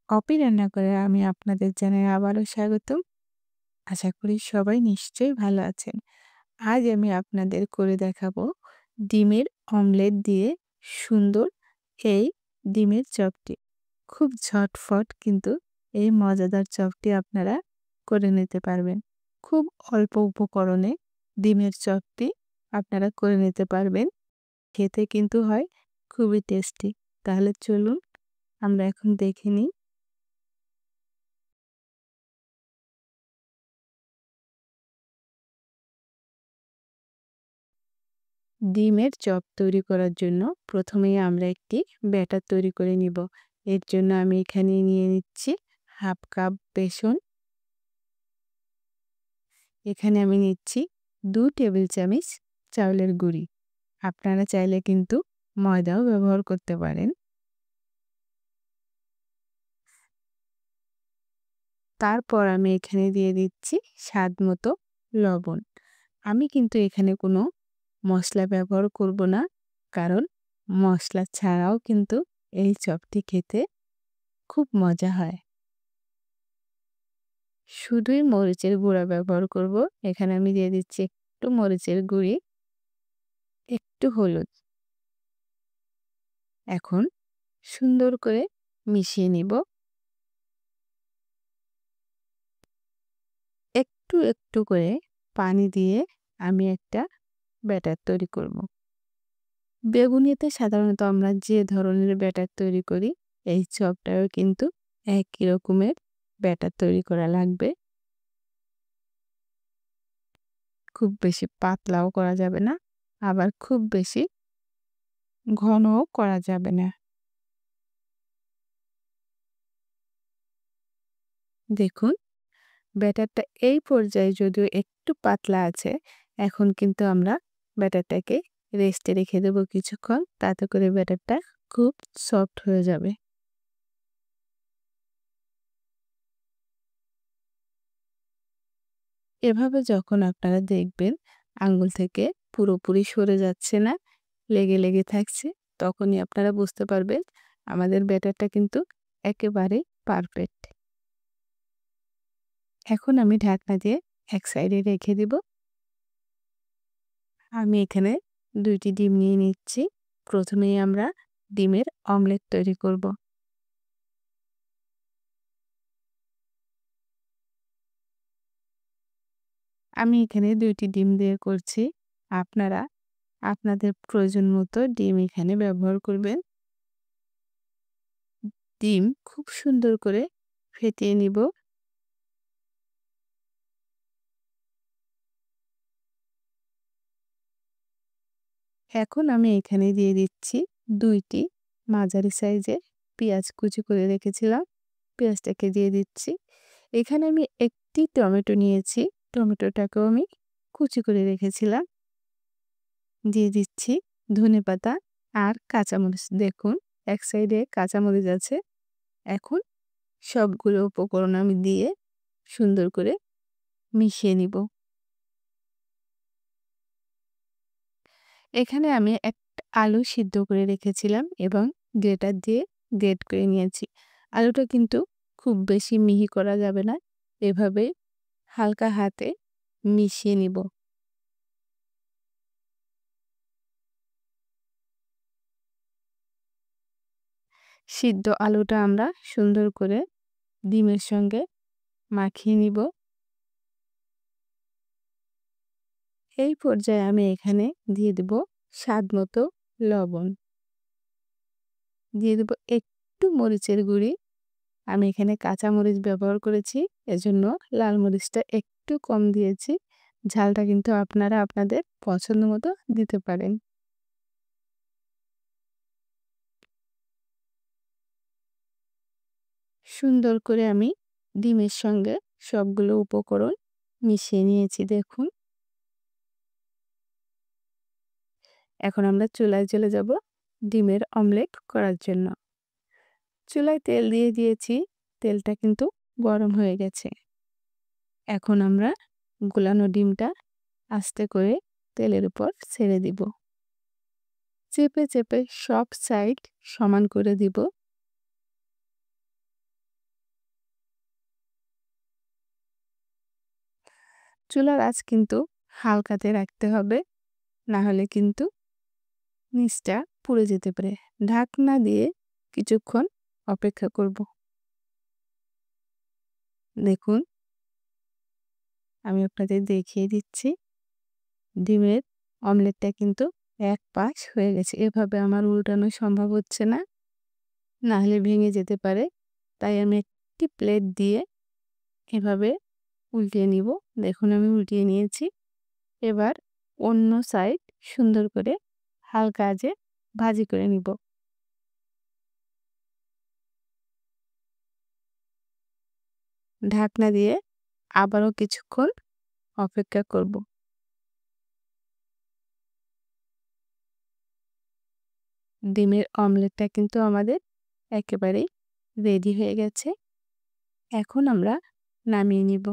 অপি রান্না করে আমি আপনাদের জানাই আবারও স্বাগতম। আশা করি সবাই নিশ্চয়ই ভালো আছেন। আজ আমি আপনাদের করে দেখাবো ডিমের অমলেট দিয়ে সুন্দর এই ডিমের চপটি। খুব ঝটফট কিন্তু এই মজাদার চপটি আপনারা করে নিতে পারবেন। খুব অল্প উপকরণে ডিমের চপটি আপনারা করে নিতে পারবেন। খেতে কিন্তু হয় খুবই টেস্টি। তাহলে চলুন আমরা এখন দেখে নিই। ডিমের চপ তৈরি করার জন্য প্রথমেই আমরা একটি ব্যাটার তৈরি করে নিব। এর জন্য আমি এখানে নিয়ে নিচ্ছি হাফ কাপ বেসন। এখানে আমি নিচ্ছি 2 টেবিল চামচ চাউলের গুঁড়ি। আপনারা চাইলে কিন্তু ময়দাও ব্যবহার করতে পারেন। তারপর আমি এখানে দিয়ে দিচ্ছি স্বাদ মতো লবণ। আমি কিন্তু এখানে কোনো মশলা ব্যবহার করব না, কারণ মশলা ছাড়াও কিন্তু এই চপটি খেতে খুব মজা হয়। শুধুই মরিচের গুঁড়া ব্যবহার করব। এখানে আমি দিয়ে দিচ্ছি একটু মরিচের গুঁড়ি, একটু হলুদ। এখন সুন্দর করে মিশিয়ে নিব। একটু একটু করে পানি দিয়ে আমি একটা ব্যাটার তৈরি করব। বেগুনিতে সাধারণত আমরা যে ধরনের ব্যাটার তৈরি করি, এই চপটাও কিন্তু একই রকমের ব্যাটার তৈরি করা লাগবে। খুব বেশি পাতলাও করা যাবে না, আবার খুব বেশি ঘনও করা যাবে না। দেখুন, ব্যাটারটা এই পর্যায়ে যদিও একটু পাতলা আছে, এখন কিন্তু আমরা ব্যাটারটাকে রেস্টে রেখে দেব কিছুক্ষণ। তাতে করে ব্যাটারটা খুব সফট হয়ে যাবে। এভাবে যখন আপনারা দেখবেন আঙ্গুল থেকে পুরোপুরি সরে যাচ্ছে না, লেগে লেগে থাকছে, তখনই আপনারা বুঝতে পারবেন আমাদের ব্যাটারটা কিন্তু একেবারে পারফেক্ট। এখন আমি ঢাকনা দিয়ে এক সাইডে রেখে দিব। আমি এখানে 2টি ডিম নিয়ে নিচ্ছি। প্রথমেই আমরা ডিমের অমলেট তৈরি করব। আমি এখানে 2টি ডিম দিয়ে করছি। আপনারা আপনাদের প্রয়োজন মতো ডিম এখানে ব্যবহার করবেন। ডিম খুব সুন্দর করে ফেটিয়ে নিব। এখন আমি এখানে দিয়ে দিচ্ছি 2টি মাঝারি সাইজের পেঁয়াজ কুচি করে রেখেছিলাম। পেঁয়াজটাকে দিয়ে দিচ্ছি। এখানে আমি একটি টমেটো নিয়েছি। টমেটোটাকেও আমি কুচি করে রেখেছিলাম। দিয়ে দিচ্ছি ধনেপাতা আর কাঁচামরিচ। দেখুন, এক সাইডে কাঁচামরিচ আছে। এখন সবগুলো উপকরণ আমি দিয়ে সুন্দর করে মিশিয়ে নিব। এখানে আমি একটা আলু সিদ্ধ করে রেখেছিলাম এবং গ্রেটার দিয়ে গ্রেট করে নিয়েছি। আলুটা কিন্তু খুব বেশি মিহি করা যাবে না। এভাবে হালকা হাতে মিশিয়ে নিব। সিদ্ধ আলুটা আমরা সুন্দর করে ডিমের সঙ্গে মাখিয়ে নিব। এই পর্যায়ে আমি এখানে দিয়ে দেব স্বাদ মতো লবণ। দিয়ে দেব একটু মরিচের গুঁড়ি। আমি এখানে কাঁচা মরিচ ব্যবহার করেছি, এজন্য লাল মরিচটা একটু কম দিয়েছি। ঝালটা কিন্তু আপনারা আপনাদের পছন্দ মতো দিতে পারেন। সুন্দর করে আমি ডিমের সঙ্গে সবগুলো উপকরণ মিশিয়ে নিয়েছি দেখুন। এখন আমরা চুলায় চলে যাব ডিমের অমলেট করার জন্য। চুলায় তেল দিয়ে দিয়েছি, তেলটা কিন্তু গরম হয়ে গেছে। এখন আমরা গুলানো ডিমটা আস্তে করে তেলের উপর ছেড়ে দিব। চেপে চেপে সব সাইড সমান করে দিব। চুলার আঁচ কিন্তু হালকাতে রাখতে হবে, না হলে কিন্তু নিচটা পুড়ে যেতে পারে। ঢাকনা দিয়ে কিছুক্ষণ অপেক্ষা করব। দেখুন, আমি আপনাদের দেখিয়ে দিচ্ছি ডিমের অমলেটটা কিন্তু এক পাশ হয়ে গেছে। এভাবে আমার উল্টানো সম্ভব হচ্ছে না, না হলে ভেঙে যেতে পারে। তাই আমি একটি প্লেট দিয়ে এভাবে উল্টিয়ে নিব। দেখুন আমি উল্টিয়ে নিয়েছি। এবার অন্য সাইড সুন্দর করে হালকা আঁচে ভাজি করে নিব। ঢাকনা দিয়ে আবারও কিছুক্ষণ অপেক্ষা করব। ডিমের অমলেটটা কিন্তু আমাদের একেবারেই রেডি হয়ে গেছে। এখন আমরা নামিয়ে নিব।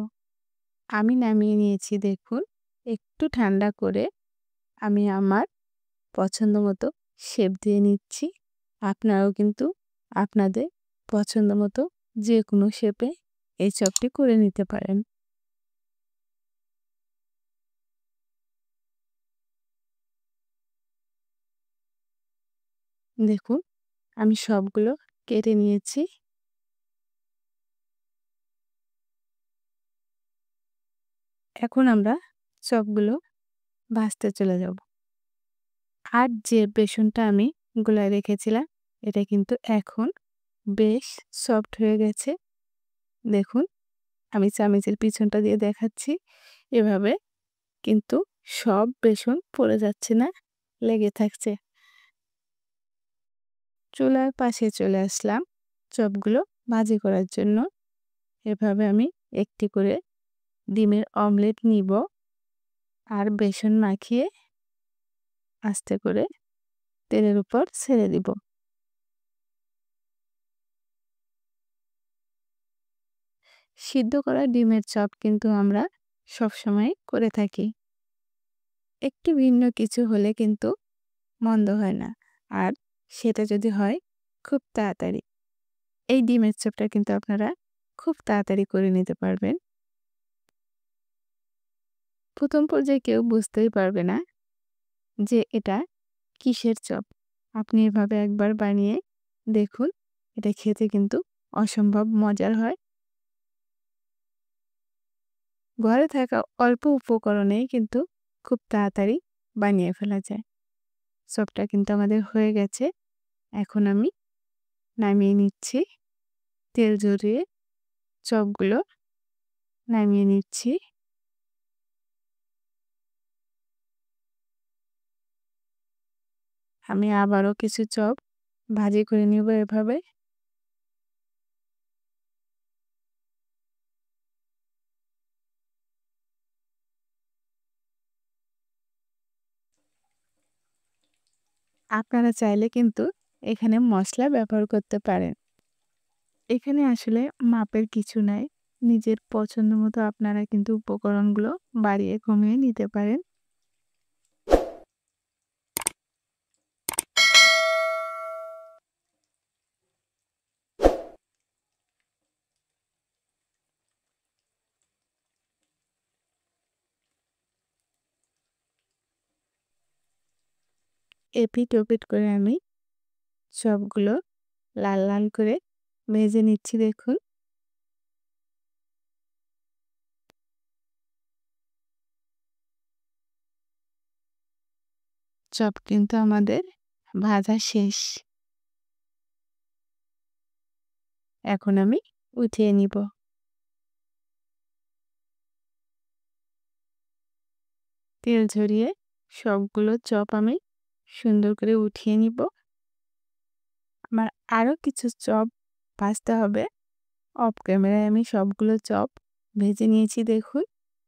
আমি নামিয়ে নিয়েছি দেখুন। একটু ঠান্ডা করে আমি আমার পছন্দ মতো শেপ দিয়ে নিচ্ছি। আপনারাও কিন্তু আপনাদের পছন্দ মতো যে কোনো শেপে এই চপটি করে নিতে পারেন। দেখুন আমি সবগুলো কেটে নিয়েছি। এখন আমরা চপগুলো ভাজতে চলে যাব। আর যে বেসনটা আমি গুলায় রেখেছিলাম এটা কিন্তু এখন বেশ সফট হয়ে গেছে। দেখুন আমি চামচের পিছনটা দিয়ে দেখাচ্ছি। এভাবে কিন্তু সব বেসন পড়ে যাচ্ছে না, লেগে থাকছে। চুলার পাশে চলে আসলাম চপগুলো ভাজি করার জন্য। এভাবে আমি একটি করে ডিমের অমলেট নিব আর বেসন মাখিয়ে আস্তে করে তেলের উপর ছেড়ে দিব। সিদ্ধ করা ডিমের চপ কিন্তু আমরা সবসময় করে থাকি। একটু ভিন্ন কিছু হলে কিন্তু মন্দ হয় না, আর সেটা যদি হয় খুব তাড়াতাড়ি। এই ডিমের চপটা কিন্তু আপনারা খুব তাড়াতাড়ি করে নিতে পারবেন। প্রথম পর্যায়ে কেউ বুঝতেই পারবে না যে এটা কিসের চপ। আপনি এভাবে একবার বানিয়ে দেখুন, এটা খেতে কিন্তু অসম্ভব মজার হয়। ঘরে থাকা অল্প উপকরণেই কিন্তু খুব তাড়াতাড়ি বানিয়ে ফেলা যায়। চপটা কিন্তু আমাদের হয়ে গেছে। এখন আমি নামিয়ে নিচ্ছি। তেল ঝরিয়ে চপগুলো নামিয়ে নিচ্ছি। আমি আবারও কিছু চপ ভাজি করে নিব এভাবে। আপনারা চাইলে কিন্তু এখানে মসলা ব্যবহার করতে পারেন। এখানে আসলে মাপের কিছু নাই। নিজের পছন্দ মতো আপনারা কিন্তু উপকরণগুলো বাড়িয়ে কমিয়ে নিতে পারেন। এপিঠ ওপিঠ করে আমি সবগুলো লাল লাল করে ভেজে নিচ্ছি দেখুন। চপ কিন্তু আমাদের ভাজা শেষ। এখন আমি উঠিয়ে নিব। তেল ঝরিয়ে সবগুলো চপ আমি সুন্দর করে উঠিয়ে নিব। আমার আরও কিছু চপ ভাজতে হবে। অফ ক্যামেরায় আমি সবগুলো চপ ভেজে নিয়েছি দেখুন।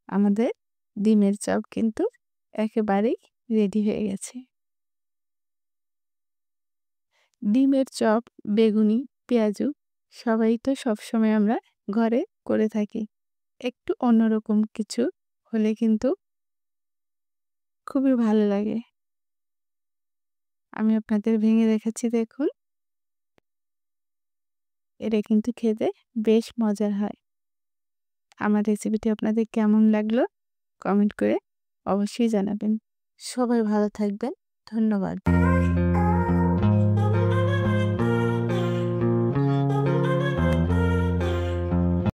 আমাদের ডিমের চপ কিন্তু একেবারেই রেডি হয়ে গেছে। ডিমের চপ, বেগুনি, পেঁয়াজু সবাই তো সবসময় আমরা ঘরে করে থাকি। একটু অন্যরকম কিছু হলে কিন্তু খুবই ভালো লাগে। আমি আপনাদের ভেঙে দেখাচ্ছি দেখুন। এটা কিন্তু খেতে বেশ মজার হয়। আমার রেসিপিটি আপনাদের কেমন লাগলো কমেন্ট করে অবশ্যই জানাবেন। সবাই ভালো থাকবেন। ধন্যবাদ।